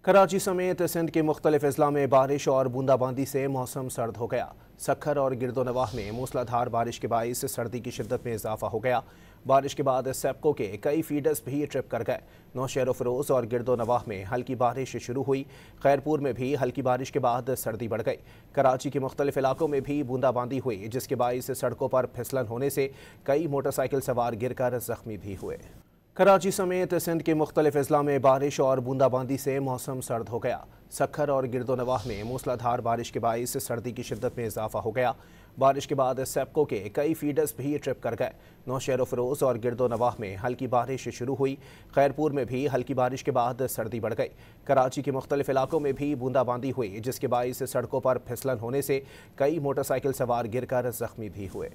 कराची समेत सिंध के मुख्तलिफ अजला में बारिश और बूंदाबांदी से मौसम सर्द हो गया। सक्खर और गिरदोनवाह में मूसलाधार बारिश के बाइस सर्दी की शिद्दत में इजाफा हो गया। बारिश के बाद सेप्को के कई फीडर्स भी ट्रिप कर गए। नौशेर फरोज और गिरदोनवाह में हल्की बारिश शुरू हुई। खैरपुर में भी हल्की बारिश के बाद सर्दी बढ़ गई। कराची के मुख्तलिफ इलाकों में भी बूंदाबांदी हुई, जिसके बाइस सड़कों पर फिसलन होने से कई मोटरसाइकिल सवार गिरकर जख्मी भी हुए। कराची समेत सिंध के मुख्तलिफ अजला में बारिश और बूंदाबांदी से मौसम सर्द हो गया। सक्खर और गिरदोनवाह में मूसलाधार बारिश के बाइस सर्दी की शिद्दत में इजाफा हो गया। बारिश के बाद सेप्को के कई फीडर्स भी ट्रिप कर गए। नौशेर फरोज और गिरदोनवाह में हल्की बारिश शुरू हुई। खैरपुर में भी हल्की बारिश के बाद सर्दी बढ़ गई। कराची के मुख्तलिफ इलाकों में भी बूंदाबांदी हुई, जिसके बाइस सड़कों पर फिसलन होने से कई मोटरसाइकिल सवार गिरकर जख्मी भी हुए।